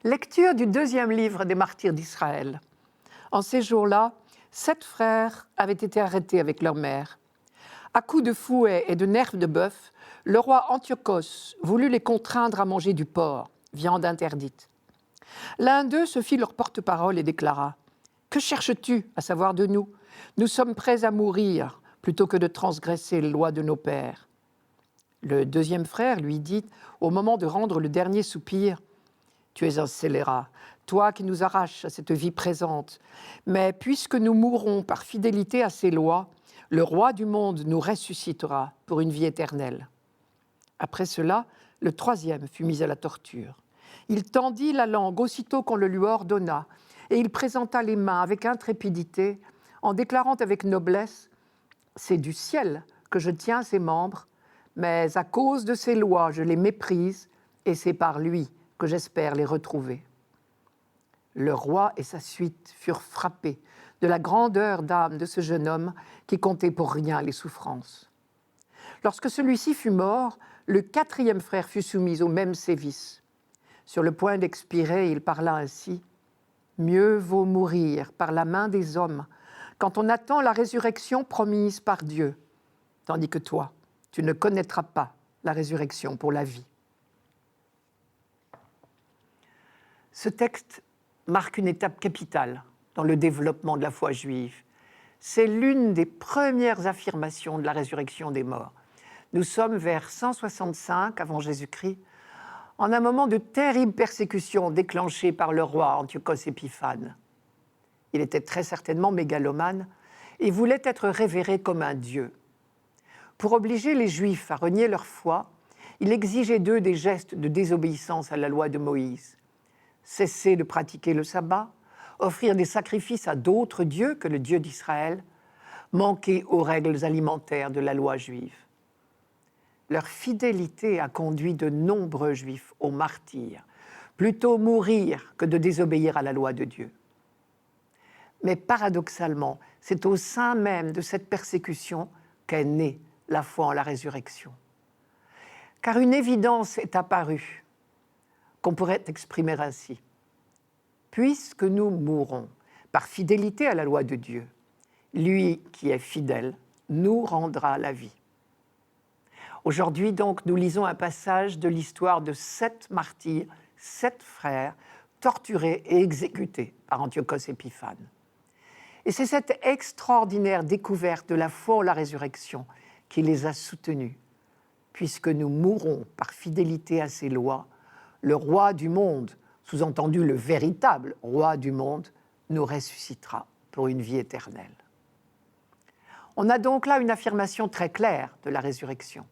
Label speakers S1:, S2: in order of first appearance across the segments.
S1: Lecture du deuxième livre des martyrs d'Israël. En ces jours-là, 7 frères avaient été arrêtés avec leur mère. À coups de fouet et de nerfs de bœuf, le roi Antiochos voulut les contraindre à manger du porc, viande interdite. L'un d'eux se fit leur porte-parole et déclara « Que cherches-tu à savoir de nous ? Nous sommes prêts à mourir plutôt que de transgresser les lois de nos pères. » Le deuxième frère lui dit, au moment de rendre le dernier soupir, « Tu es un scélérat, toi qui nous arraches à cette vie présente. Mais puisque nous mourrons par fidélité à ces lois, le roi du monde nous ressuscitera pour une vie éternelle. » Après cela, le troisième fut mis à la torture. Il tendit la langue aussitôt qu'on le lui ordonna, et il présenta les mains avec intrépidité, en déclarant avec noblesse « C'est du ciel que je tiens ces membres, mais à cause de ces lois, je les méprise, et c'est par lui que j'espère les retrouver. » Le roi et sa suite furent frappés de la grandeur d'âme de ce jeune homme qui comptait pour rien les souffrances. Lorsque celui-ci fut mort, le quatrième frère fut soumis aux mêmes sévices. Sur le point d'expirer, il parla ainsi « Mieux vaut mourir par la main des hommes quand on attend la résurrection promise par Dieu, tandis que toi, tu ne connaîtras pas la résurrection pour la vie. » Ce texte marque une étape capitale dans le développement de la foi juive. C'est l'une des premières affirmations de la résurrection des morts. Nous sommes vers 165 avant Jésus-Christ, en un moment de terrible persécution déclenchée par le roi Antiochos Épiphane. Il était très certainement mégalomane et voulait être révéré comme un dieu. Pour obliger les Juifs à renier leur foi, il exigeait d'eux des gestes de désobéissance à la loi de Moïse. Cesser de pratiquer le sabbat, offrir des sacrifices à d'autres dieux que le Dieu d'Israël, manquer aux règles alimentaires de la loi juive. Leur fidélité a conduit de nombreux Juifs au martyre, plutôt mourir que de désobéir à la loi de Dieu. Mais paradoxalement, c'est au sein même de cette persécution qu'est née la foi en la résurrection. Car une évidence est apparue, qu'on pourrait exprimer ainsi. Puisque nous mourrons par fidélité à la loi de Dieu, lui qui est fidèle nous rendra la vie. Aujourd'hui donc, nous lisons un passage de l'histoire de 7 martyrs, 7 frères, torturés et exécutés par Antiochos Épiphane. Et c'est cette extraordinaire découverte de la foi en la résurrection qui les a soutenus. Puisque nous mourrons par fidélité à ses lois, le roi du monde, sous-entendu le véritable roi du monde, nous ressuscitera pour une vie éternelle. On a donc là une affirmation très claire de la résurrection.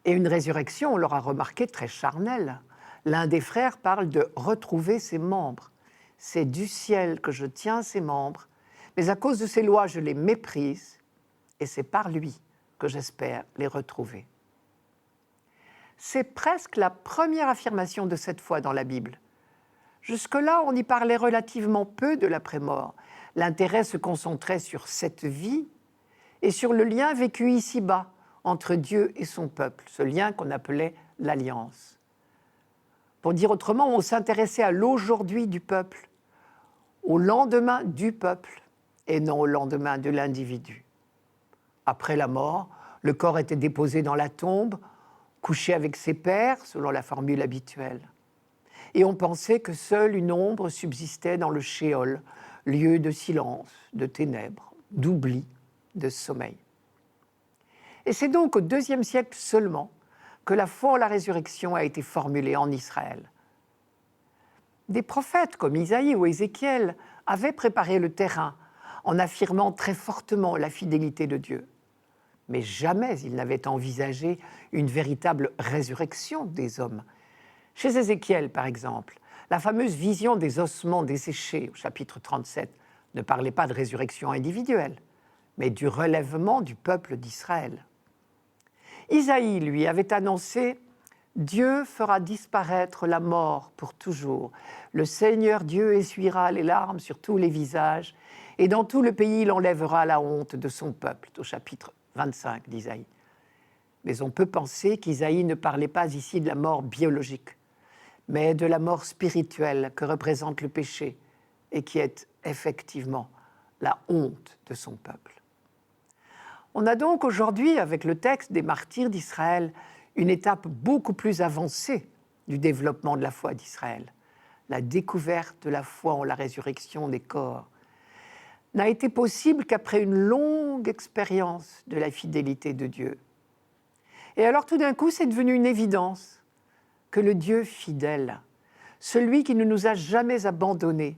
S1: Et une résurrection, on l'aura remarqué, très charnelle. L'un des frères parle de retrouver ses membres. C'est du ciel que je tiens ses membres, mais à cause de ses lois, je les méprise, et c'est par lui que j'espère les retrouver. C'est presque la première affirmation de cette foi dans la Bible. Jusque-là, on y parlait relativement peu de l'après-mort. L'intérêt se concentrait sur cette vie et sur le lien vécu ici-bas entre Dieu et son peuple, ce lien qu'on appelait l'alliance. Pour dire autrement, on s'intéressait à l'aujourd'hui du peuple, au lendemain du peuple et non au lendemain de l'individu. Après la mort, le corps était déposé dans la tombe, couché avec ses pairs, selon la formule habituelle. Et on pensait que seule une ombre subsistait dans le Sheol, lieu de silence, de ténèbres, d'oubli, de sommeil. Et c'est donc au IIe siècle seulement que la foi en la résurrection a été formulée en Israël. Des prophètes comme Isaïe ou Ézéchiel avaient préparé le terrain en affirmant très fortement la fidélité de Dieu. Mais jamais ils n'avaient envisagé une véritable résurrection des hommes. Chez Ézéchiel, par exemple, la fameuse vision des ossements desséchés, au chapitre 37, ne parlait pas de résurrection individuelle, mais du relèvement du peuple d'Israël. Isaïe, lui, avait annoncé « Dieu fera disparaître la mort pour toujours. Le Seigneur Dieu essuiera les larmes sur tous les visages, et dans tout le pays il enlèvera la honte de son peuple », au chapitre 25 d'Isaïe. Mais on peut penser qu'Isaïe ne parlait pas ici de la mort biologique, mais de la mort spirituelle que représente le péché et qui est effectivement la honte de son peuple. On a donc aujourd'hui, avec le texte des martyrs d'Israël, une étape beaucoup plus avancée du développement de la foi d'Israël. La découverte de la foi en la résurrection des corps n'a été possible qu'après une longue expérience de la fidélité de Dieu. Et alors tout d'un coup, c'est devenu une évidence que le Dieu fidèle, celui qui ne nous a jamais abandonnés,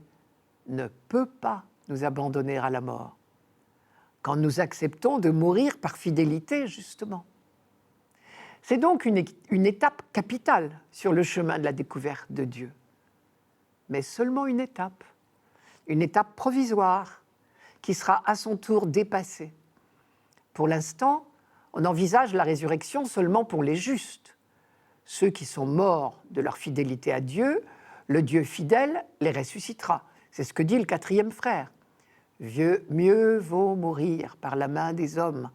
S1: ne peut pas nous abandonner à la mort, quand nous acceptons de mourir par fidélité, justement. C'est donc une étape capitale sur le chemin de la découverte de Dieu. Mais seulement une étape provisoire, qui sera à son tour dépassée. Pour l'instant, on envisage la résurrection seulement pour les justes. Ceux qui sont morts de leur fidélité à Dieu, le Dieu fidèle les ressuscitera. C'est ce que dit le 4e frère. Mieux vaut mourir par la main des hommes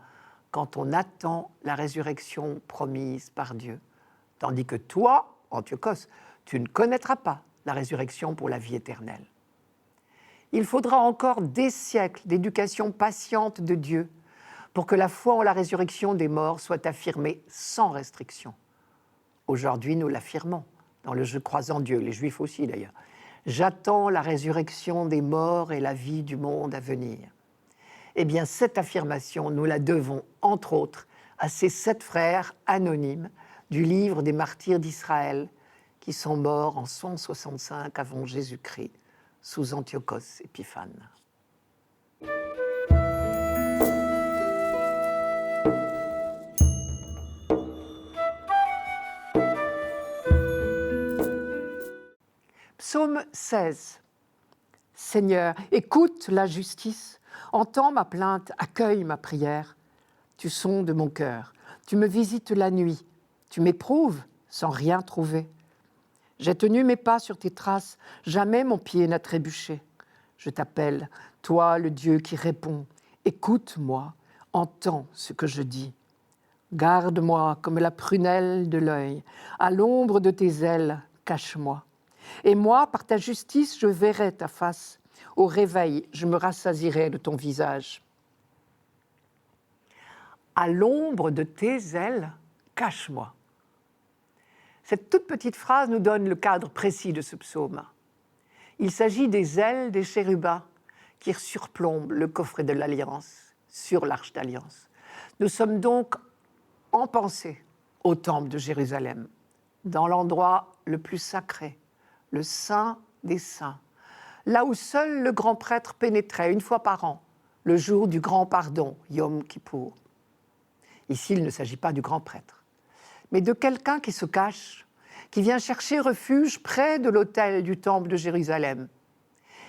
S1: quand on attend la résurrection promise par Dieu. Tandis que toi, Antiochos, tu ne connaîtras pas la résurrection pour la vie éternelle. Il faudra encore des siècles d'éducation patiente de Dieu pour que la foi en la résurrection des morts soit affirmée sans restriction. Aujourd'hui, nous l'affirmons dans le « Je crois en Dieu », les Juifs aussi d'ailleurs. J'attends la résurrection des morts et la vie du monde à venir. Eh bien, cette affirmation, nous la devons, entre autres, à ces 7 frères anonymes du livre des martyrs d'Israël qui sont morts en 165 avant Jésus-Christ, sous Antiochos Épiphane. Psaume 16. Seigneur, écoute la justice, entends ma plainte, accueille ma prière. Tu sondes mon cœur, tu me visites la nuit, tu m'éprouves sans rien trouver. J'ai tenu mes pas sur tes traces, jamais mon pied n'a trébuché. Je t'appelle, toi le Dieu qui répond, écoute-moi, entends ce que je dis. Garde-moi comme la prunelle de l'œil, à l'ombre de tes ailes, cache-moi. Et moi, par ta justice, je verrai ta face. Au réveil, je me rassasierai de ton visage. À l'ombre de tes ailes, cache-moi. Cette toute petite phrase nous donne le cadre précis de ce psaume. Il s'agit des ailes des chérubins qui surplombent le coffret de l'Alliance, sur l'Arche d'Alliance. Nous sommes donc en pensée au temple de Jérusalem, dans l'endroit le plus sacré, le Saint des Saints, là où seul le grand prêtre pénétrait une fois par an, le jour du grand pardon, Yom Kippour. Ici, il ne s'agit pas du grand prêtre, mais de quelqu'un qui se cache, qui vient chercher refuge près de l'autel du temple de Jérusalem.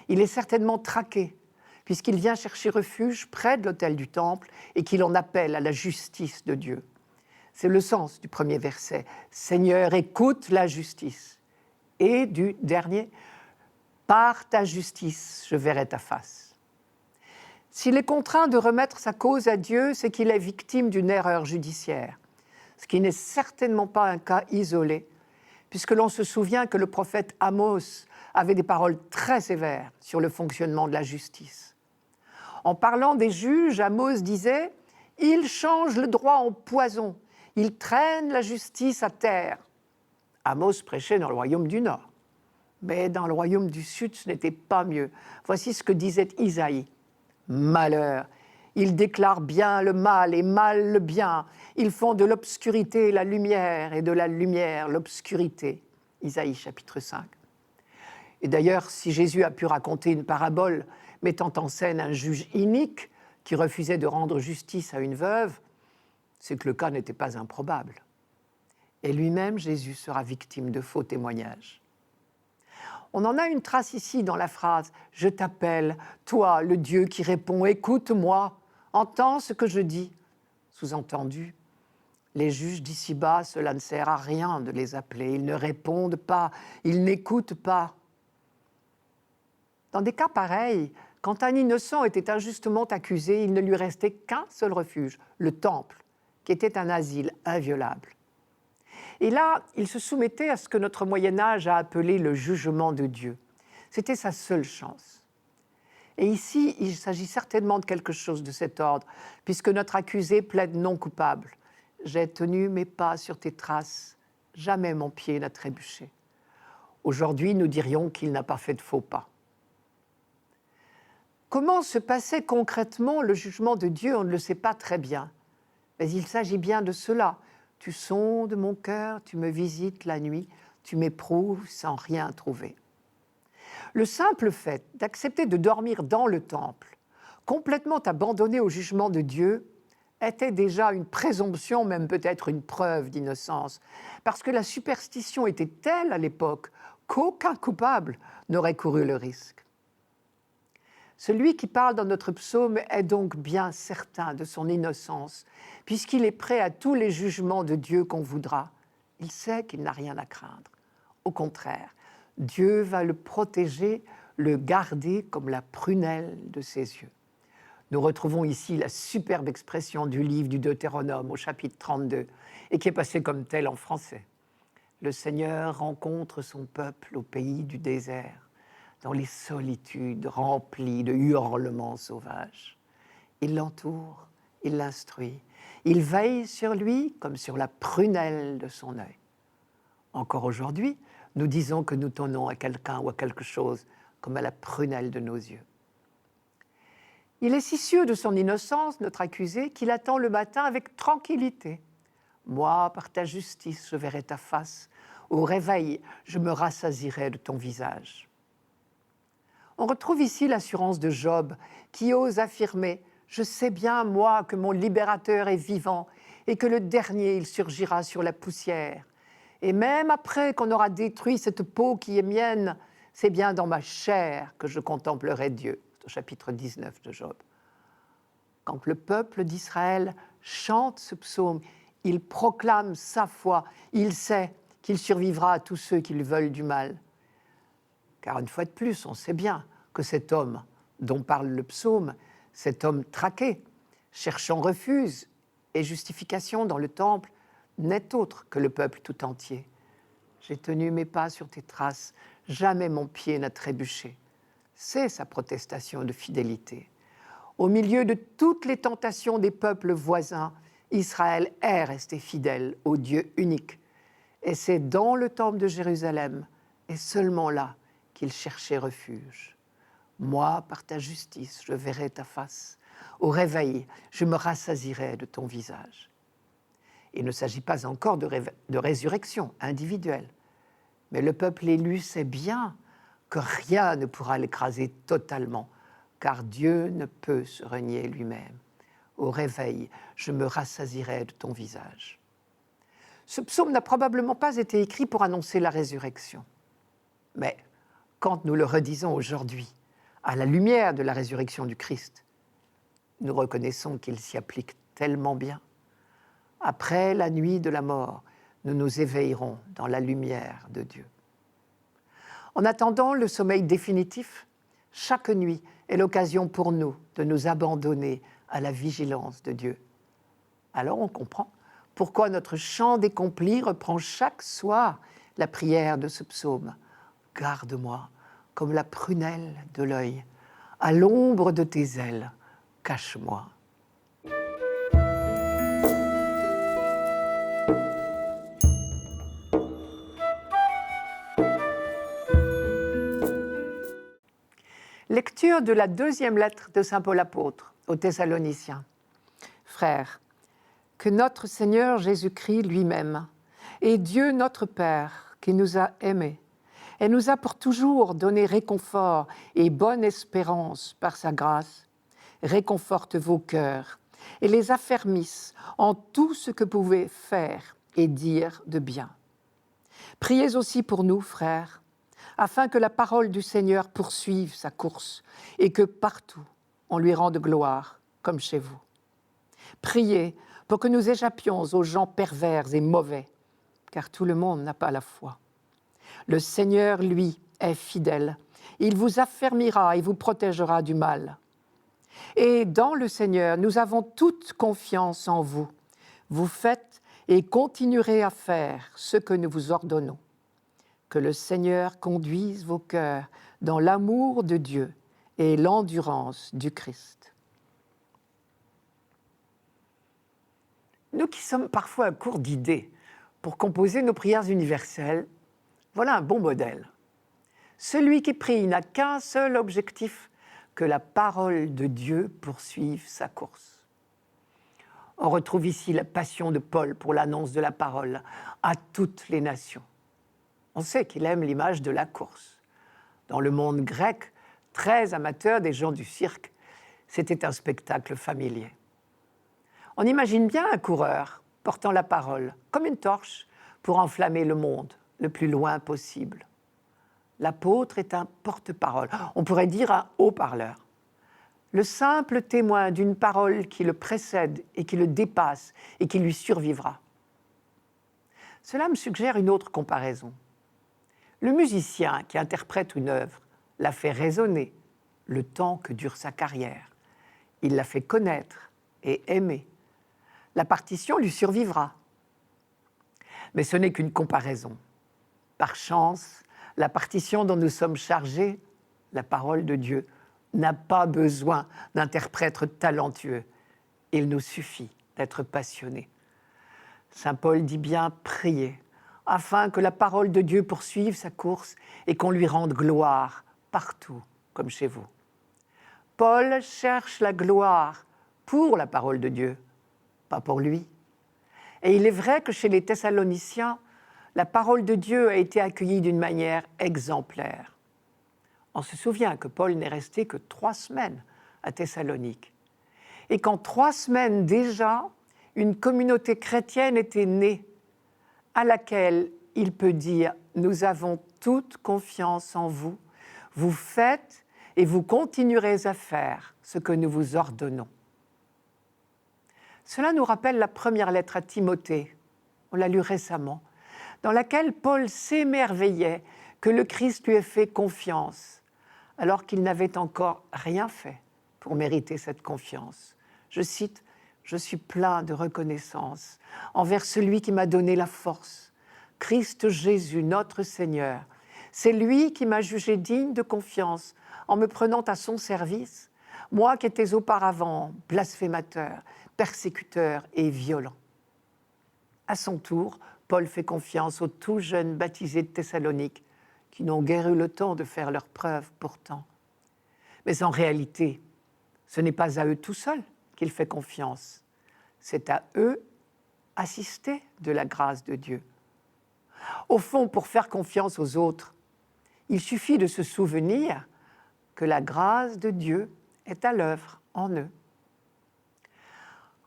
S1: Il est certainement traqué, puisqu'il vient chercher refuge près de l'autel du temple et qu'il en appelle à la justice de Dieu. C'est le sens du premier verset. « Seigneur, écoute la justice ». Et du dernier, « Par ta justice, je verrai ta face ». S'il est contraint de remettre sa cause à Dieu, c'est qu'il est victime d'une erreur judiciaire, ce qui n'est certainement pas un cas isolé, puisque l'on se souvient que le prophète Amos avait des paroles très sévères sur le fonctionnement de la justice. En parlant des juges, Amos disait « Ils changent le droit en poison, ils traînent la justice à terre ». Amos prêchait dans le royaume du Nord, mais dans le royaume du Sud, ce n'était pas mieux. Voici ce que disait Isaïe. « Malheur, ils déclarent bien le mal et mal le bien. Ils font de l'obscurité la lumière et de la lumière l'obscurité. » Isaïe chapitre 5. Et d'ailleurs, si Jésus a pu raconter une parabole mettant en scène un juge inique qui refusait de rendre justice à une veuve, c'est que le cas n'était pas improbable. Et lui-même, Jésus, sera victime de faux témoignages. On en a une trace ici dans la phrase « Je t'appelle, toi, le Dieu qui répond, écoute-moi, entends ce que je dis ». Sous-entendu, les juges d'ici-bas, cela ne sert à rien de les appeler, ils ne répondent pas, ils n'écoutent pas. Dans des cas pareils, quand un innocent était injustement accusé, il ne lui restait qu'un seul refuge, le temple, qui était un asile inviolable. Et là, il se soumettait à ce que notre Moyen-Âge a appelé le jugement de Dieu. C'était sa seule chance. Et ici, il s'agit certainement de quelque chose de cet ordre, puisque notre accusé plaide non coupable. « J'ai tenu mes pas sur tes traces, jamais mon pied n'a trébuché. » Aujourd'hui, nous dirions qu'il n'a pas fait de faux pas. Comment se passait concrètement le jugement de Dieu, on ne le sait pas très bien. Mais il s'agit bien de cela. Tu sondes mon cœur, tu me visites la nuit, tu m'éprouves sans rien trouver. Le simple fait d'accepter de dormir dans le temple, complètement abandonné au jugement de Dieu, était déjà une présomption, même peut-être une preuve d'innocence, parce que la superstition était telle à l'époque qu'aucun coupable n'aurait couru le risque. Celui qui parle dans notre psaume est donc bien certain de son innocence, puisqu'il est prêt à tous les jugements de Dieu qu'on voudra. Il sait qu'il n'a rien à craindre. Au contraire, Dieu va le protéger, le garder comme la prunelle de ses yeux. Nous retrouvons ici la superbe expression du livre du Deutéronome au chapitre 32, et qui est passée comme telle en français. Le Seigneur rencontre son peuple au pays du désert, dans les solitudes remplies de hurlements sauvages. Il l'entoure, il l'instruit, il veille sur lui comme sur la prunelle de son œil. Encore aujourd'hui, nous disons que nous tenons à quelqu'un ou à quelque chose comme à la prunelle de nos yeux. Il est si sûr de son innocence, notre accusé, qu'il attend le matin avec tranquillité. « Moi, par ta justice, je verrai ta face. Au réveil, je me rassasirai de ton visage. » On retrouve ici l'assurance de Job, qui ose affirmer « Je sais bien, moi, que mon libérateur est vivant et que le dernier, il surgira sur la poussière. Et même après qu'on aura détruit cette peau qui est mienne, c'est bien dans ma chair que je contemplerai Dieu. » C'est au chapitre 19 de Job. Quand le peuple d'Israël chante ce psaume, il proclame sa foi, il sait qu'il survivra à tous ceux qui lui veulent du mal. Car une fois de plus, on sait bien que cet homme dont parle le psaume, cet homme traqué, cherchant refuge et justification dans le temple, n'est autre que le peuple tout entier. J'ai tenu mes pas sur tes traces, jamais mon pied n'a trébuché. C'est sa protestation de fidélité. Au milieu de toutes les tentations des peuples voisins, Israël est resté fidèle au Dieu unique. Et c'est dans le temple de Jérusalem, et seulement là, qu'il cherchait refuge. Moi, par ta justice, je verrai ta face. Au réveil, je me rassasirai de ton visage. Il ne s'agit pas encore de résurrection individuelle, mais le peuple élu sait bien que rien ne pourra l'écraser totalement, car Dieu ne peut se renier lui-même. Au réveil, je me rassasirai de ton visage. Ce psaume n'a probablement pas été écrit pour annoncer la résurrection. Mais quand nous le redisons aujourd'hui, à la lumière de la résurrection du Christ, nous reconnaissons qu'il s'y applique tellement bien. Après la nuit de la mort, nous nous éveillerons dans la lumière de Dieu. En attendant le sommeil définitif, chaque nuit est l'occasion pour nous de nous abandonner à la vigilance de Dieu. Alors on comprend pourquoi notre chant des complis reprend chaque soir la prière de ce psaume. « Garde-moi comme la prunelle de l'œil, à l'ombre de tes ailes, cache-moi. » Lecture de la deuxième lettre de saint Paul apôtre aux Thessaloniciens. Frères, que notre Seigneur Jésus-Christ lui-même et Dieu notre Père qui nous a aimés et nous a pour toujours donné réconfort et bonne espérance par sa grâce, réconforte vos cœurs et les affermisse en tout ce que vous pouvez faire et dire de bien. Priez aussi pour nous, frères, afin que la parole du Seigneur poursuive sa course et que partout on lui rende gloire, comme chez vous. Priez pour que nous échappions aux gens pervers et mauvais, car tout le monde n'a pas la foi. Le Seigneur, lui, est fidèle. Il vous affermira et vous protégera du mal. Et dans le Seigneur, nous avons toute confiance en vous. Vous faites et continuerez à faire ce que nous vous ordonnons. Que le Seigneur conduise vos cœurs dans l'amour de Dieu et l'endurance du Christ. Nous qui sommes parfois à court d'idées pour composer nos prières universelles, voilà un bon modèle. Celui qui prie n'a qu'un seul objectif, que la parole de Dieu poursuive sa course. On retrouve ici la passion de Paul pour l'annonce de la parole à toutes les nations. On sait qu'il aime l'image de la course. Dans le monde grec, très amateur des gens du cirque, c'était un spectacle familier. On imagine bien un coureur portant la parole comme une torche pour enflammer le monde le plus loin possible. L'apôtre est un porte-parole, on pourrait dire un haut-parleur. Le simple témoin d'une parole qui le précède et qui le dépasse et qui lui survivra. Cela me suggère une autre comparaison. Le musicien qui interprète une œuvre la fait résonner le temps que dure sa carrière. Il la fait connaître et aimer. La partition lui survivra. Mais ce n'est qu'une comparaison. Par chance, la partition dont nous sommes chargés, la parole de Dieu, n'a pas besoin d'interprètes talentueux. Il nous suffit d'être passionnés. Saint Paul dit bien « priez » afin que la parole de Dieu poursuive sa course et qu'on lui rende gloire partout, comme chez vous. Paul cherche la gloire pour la parole de Dieu, pas pour lui. Et il est vrai que chez les Thessaloniciens, la parole de Dieu a été accueillie d'une manière exemplaire. On se souvient que Paul n'est resté que 3 semaines à Thessalonique. Et qu'en 3 semaines déjà, une communauté chrétienne était née, à laquelle il peut dire « Nous avons toute confiance en vous, vous faites et vous continuerez à faire ce que nous vous ordonnons. » Cela nous rappelle la première lettre à Timothée, on l'a lu récemment, dans laquelle Paul s'émerveillait que le Christ lui ait fait confiance, alors qu'il n'avait encore rien fait pour mériter cette confiance. Je cite, « Je suis plein de reconnaissance envers celui qui m'a donné la force, Christ Jésus, notre Seigneur. C'est lui qui m'a jugé digne de confiance en me prenant à son service, moi qui étais auparavant blasphémateur, persécuteur et violent. » À son tour, Paul fait confiance aux tout jeunes baptisés de Thessalonique, qui n'ont guère eu le temps de faire leurs preuves pourtant. Mais en réalité, ce n'est pas à eux tout seuls qu'il fait confiance. C'est à eux, assistés de la grâce de Dieu. Au fond, pour faire confiance aux autres, il suffit de se souvenir que la grâce de Dieu est à l'œuvre en eux.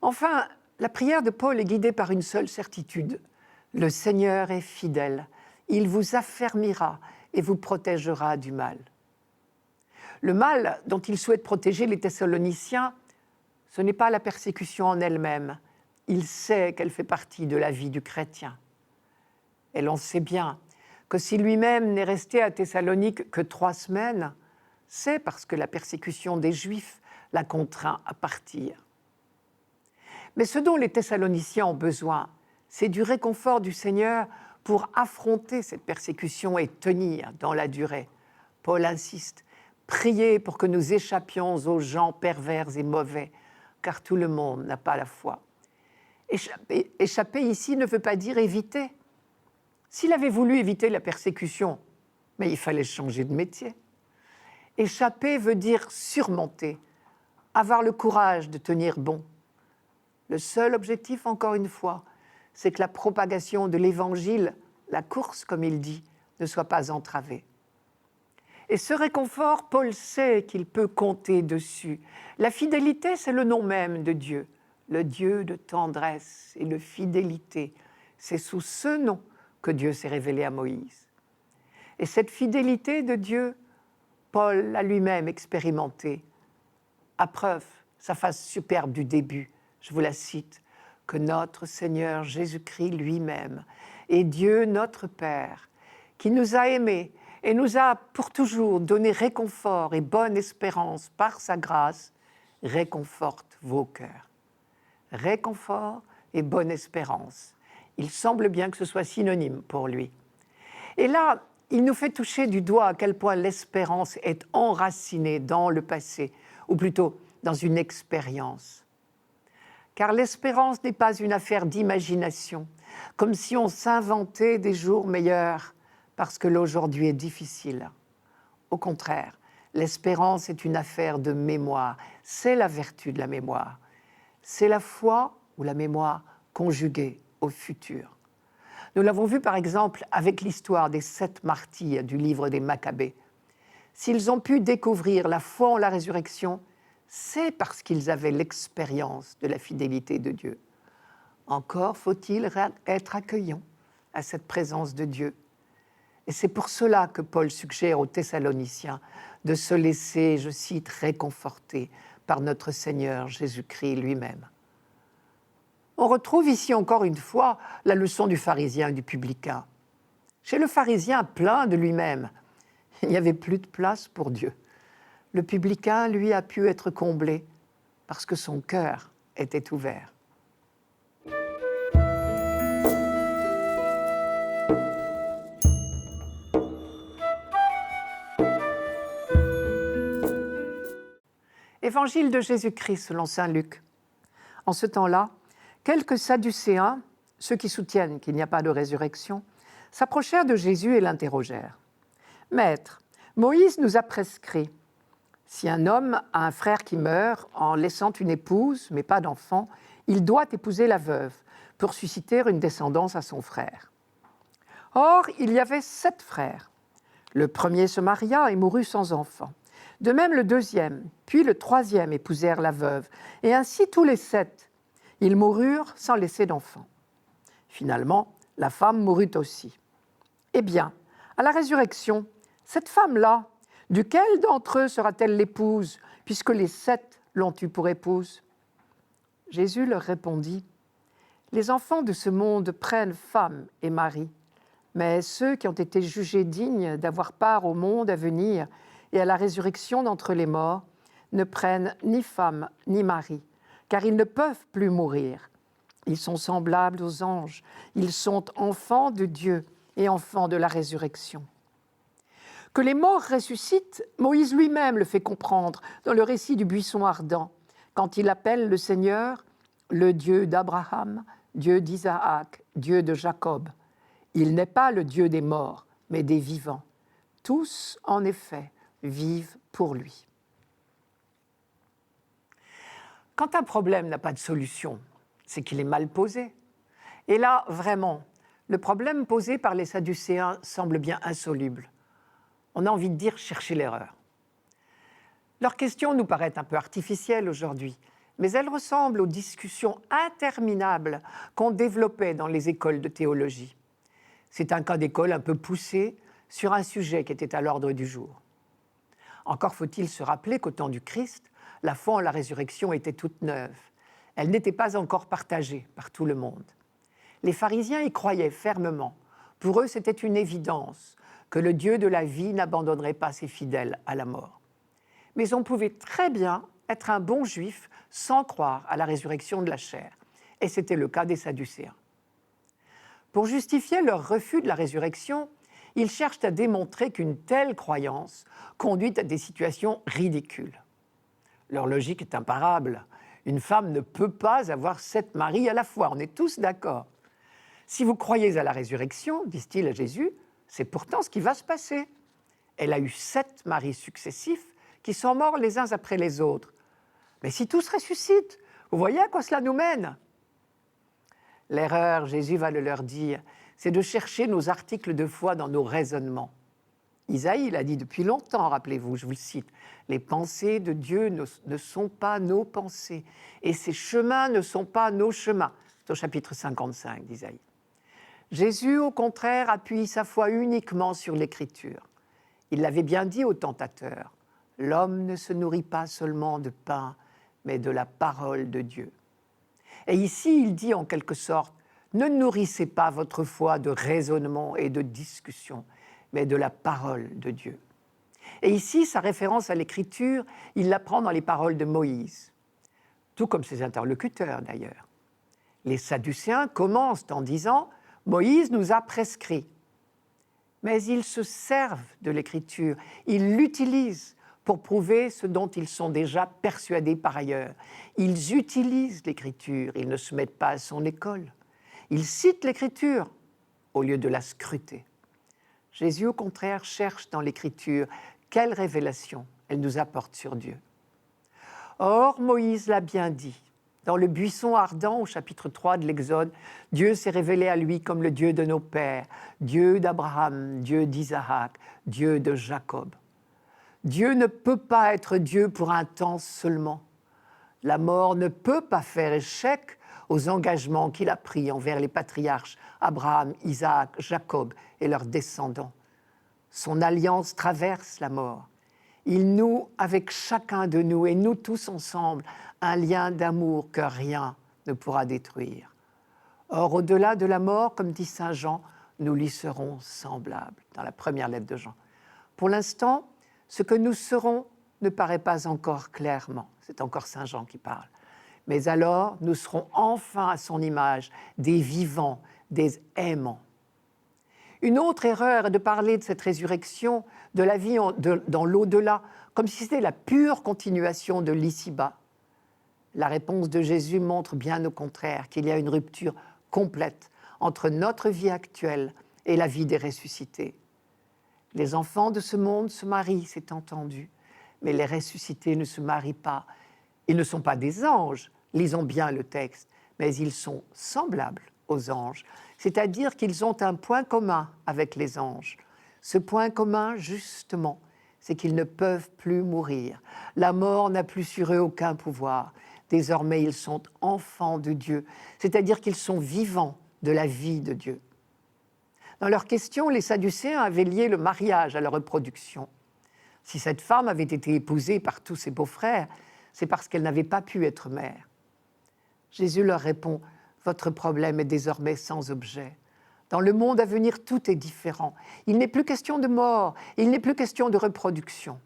S1: Enfin, la prière de Paul est guidée par une seule certitude. Le Seigneur est fidèle, il vous affermira et vous protégera du mal. Le mal dont il souhaite protéger les Thessaloniciens, ce n'est pas la persécution en elle-même. Il sait qu'elle fait partie de la vie du chrétien. Et l'on sait bien que si lui-même n'est resté à Thessalonique que 3 semaines, c'est parce que la persécution des Juifs l'a contraint à partir. Mais ce dont les Thessaloniciens ont besoin, c'est du réconfort du Seigneur pour affronter cette persécution et tenir dans la durée. Paul insiste, « Priez pour que nous échappions aux gens pervers et mauvais, car tout le monde n'a pas la foi. » Échapper ici ne veut pas dire éviter. S'il avait voulu éviter la persécution, mais il fallait changer de métier. Échapper veut dire surmonter, avoir le courage de tenir bon. Le seul objectif, encore une fois, c'est que la propagation de l'Évangile, la course comme il dit, ne soit pas entravée. Et ce réconfort, Paul sait qu'il peut compter dessus. La fidélité, c'est le nom même de Dieu, le Dieu de tendresse et de fidélité. C'est sous ce nom que Dieu s'est révélé à Moïse. Et cette fidélité de Dieu, Paul l'a lui-même expérimentée. À preuve, sa phase superbe du début, je vous la cite, « Que notre Seigneur Jésus-Christ lui-même et Dieu notre Père, qui nous a aimés et nous a pour toujours donné réconfort et bonne espérance par sa grâce, réconforte vos cœurs. » Réconfort et bonne espérance. Il semble bien que ce soit synonyme pour lui. Et là, il nous fait toucher du doigt à quel point l'espérance est enracinée dans le passé, ou plutôt dans une expérience. Car l'espérance n'est pas une affaire d'imagination, comme si on s'inventait des jours meilleurs parce que l'aujourd'hui est difficile. Au contraire, l'espérance est une affaire de mémoire. C'est la vertu de la mémoire. C'est la foi ou la mémoire conjuguée au futur. Nous l'avons vu par exemple avec l'histoire des 7 martyrs du livre des Maccabées. S'ils ont pu découvrir la foi en la résurrection, c'est parce qu'ils avaient l'expérience de la fidélité de Dieu. Encore faut-il être accueillant à cette présence de Dieu. Et c'est pour cela que Paul suggère aux Thessaloniciens de se laisser, je cite, réconforter par notre Seigneur Jésus-Christ lui-même. On retrouve ici encore une fois la leçon du pharisien et du publicain. Chez le pharisien plein de lui-même, il n'y avait plus de place pour Dieu. Le publicain, lui, a pu être comblé parce que son cœur était ouvert. Évangile de Jésus-Christ selon saint Luc. En ce temps-là, quelques Sadducéens, ceux qui soutiennent qu'il n'y a pas de résurrection, s'approchèrent de Jésus et l'interrogèrent. « Maître, Moïse nous a prescrit, si un homme a un frère qui meurt en laissant une épouse, mais pas d'enfant, il doit épouser la veuve pour susciter une descendance à son frère. Or, il y avait 7 frères. Le premier se maria et mourut sans enfant. De même le deuxième, puis le troisième épousèrent la veuve, et ainsi tous les 7. Ils moururent sans laisser d'enfant. Finalement, la femme mourut aussi. Eh bien, à la résurrection, cette femme-là, duquel d'entre eux sera-t-elle l'épouse, puisque les 7 l'ont eue pour épouse ? Jésus leur répondit, « Les enfants de ce monde prennent femme et mari, mais ceux qui ont été jugés dignes d'avoir part au monde à venir et à la résurrection d'entre les morts ne prennent ni femme ni mari, car ils ne peuvent plus mourir. Ils sont semblables aux anges, ils sont enfants de Dieu et enfants de la résurrection. » Que les morts ressuscitent, Moïse lui-même le fait comprendre dans le récit du buisson ardent, quand il appelle le Seigneur le Dieu d'Abraham, Dieu d'Isaac, Dieu de Jacob. Il n'est pas le Dieu des morts, mais des vivants. Tous, en effet, vivent pour lui. Quand un problème n'a pas de solution, c'est qu'il est mal posé. Et là, vraiment, le problème posé par les Sadducéens semble bien insoluble. On a envie de dire chercher l'erreur. Leur question nous paraît un peu artificielle aujourd'hui, mais elle ressemble aux discussions interminables qu'on développait dans les écoles de théologie. C'est un cas d'école un peu poussé sur un sujet qui était à l'ordre du jour. Encore faut-il se rappeler qu'au temps du Christ, la foi en la résurrection était toute neuve. Elle n'était pas encore partagée par tout le monde. Les pharisiens y croyaient fermement. Pour eux, c'était une évidence que le Dieu de la vie n'abandonnerait pas ses fidèles à la mort. Mais on pouvait très bien être un bon juif sans croire à la résurrection de la chair. Et c'était le cas des Sadducéens. Pour justifier leur refus de la résurrection, ils cherchent à démontrer qu'une telle croyance conduit à des situations ridicules. Leur logique est imparable. Une femme ne peut pas avoir 7 maris à la fois, on est tous d'accord. Si vous croyez à la résurrection, disent-ils à Jésus, c'est pourtant ce qui va se passer. Elle a eu 7 maris successifs qui sont morts les uns après les autres. Mais si tous ressuscitent, vous voyez à quoi cela nous mène ? L'erreur, Jésus va le leur dire, c'est de chercher nos articles de foi dans nos raisonnements. Isaïe l'a dit depuis longtemps, rappelez-vous, je vous le cite, « Les pensées de Dieu ne sont pas nos pensées, et ses chemins ne sont pas nos chemins. » C'est au chapitre 55 d'Isaïe. Jésus, au contraire, appuie sa foi uniquement sur l'Écriture. Il l'avait bien dit au tentateur, « L'homme ne se nourrit pas seulement de pain, mais de la parole de Dieu. » Et ici, il dit en quelque sorte, « Ne nourrissez pas votre foi de raisonnement et de discussion, mais de la parole de Dieu. » Et ici, sa référence à l'Écriture, il la prend dans les paroles de Moïse, tout comme ses interlocuteurs d'ailleurs. Les Sadducéens commencent en disant « Moïse nous a prescrit ». Mais ils se servent de l'Écriture, ils l'utilisent pour prouver ce dont ils sont déjà persuadés par ailleurs. Ils utilisent l'Écriture, ils ne se mettent pas à son école. Ils citent l'Écriture au lieu de la scruter. Jésus, au contraire, cherche dans l'Écriture quelle révélation elle nous apporte sur Dieu. Or, Moïse l'a bien dit. Dans le buisson ardent, au chapitre 3 de l'Exode, Dieu s'est révélé à lui comme le Dieu de nos pères, Dieu d'Abraham, Dieu d'Isaac, Dieu de Jacob. Dieu ne peut pas être Dieu pour un temps seulement. La mort ne peut pas faire échec aux engagements qu'il a pris envers les patriarches Abraham, Isaac, Jacob et leurs descendants. Son alliance traverse la mort. Il noue avec chacun de nous et nous tous ensemble un lien d'amour que rien ne pourra détruire. Or, au-delà de la mort, comme dit saint Jean, nous lui serons semblables, dans la première lettre de Jean. Pour l'instant, ce que nous serons ne paraît pas encore clairement. C'est encore saint Jean qui parle. Mais alors, nous serons enfin à son image, des vivants, des aimants. Une autre erreur est de parler de cette résurrection, de la vie dans l'au-delà, comme si c'était la pure continuation de l'ici-bas. La réponse de Jésus montre bien au contraire qu'il y a une rupture complète entre notre vie actuelle et la vie des ressuscités. Les enfants de ce monde se marient, c'est entendu, mais les ressuscités ne se marient pas. Ils ne sont pas des anges, lisons bien le texte, mais ils sont semblables aux anges, c'est-à-dire qu'ils ont un point commun avec les anges. Ce point commun, justement, c'est qu'ils ne peuvent plus mourir. La mort n'a plus sur eux aucun pouvoir. Désormais, ils sont enfants de Dieu, c'est-à-dire qu'ils sont vivants de la vie de Dieu. Dans leur question, les Sadducéens avaient lié le mariage à la reproduction. Si cette femme avait été épousée par tous ses beaux-frères, c'est parce qu'elle n'avait pas pu être mère. Jésus leur répond « Votre problème est désormais sans objet. Dans le monde à venir, tout est différent. Il n'est plus question de mort, il n'est plus question de reproduction. »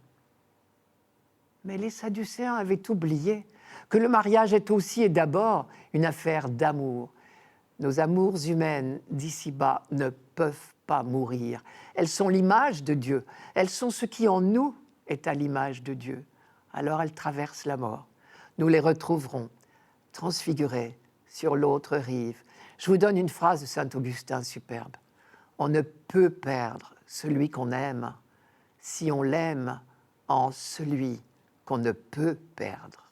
S1: Mais les Sadducéens avaient oublié que le mariage est aussi et d'abord une affaire d'amour. Nos amours humaines d'ici-bas ne peuvent pas mourir. Elles sont l'image de Dieu. Elles sont ce qui en nous est à l'image de Dieu. Alors elles traversent la mort. Nous les retrouverons transfigurées sur l'autre rive. Je vous donne une phrase de saint Augustin superbe. On ne peut perdre celui qu'on aime si on l'aime en celui qu'on ne peut perdre.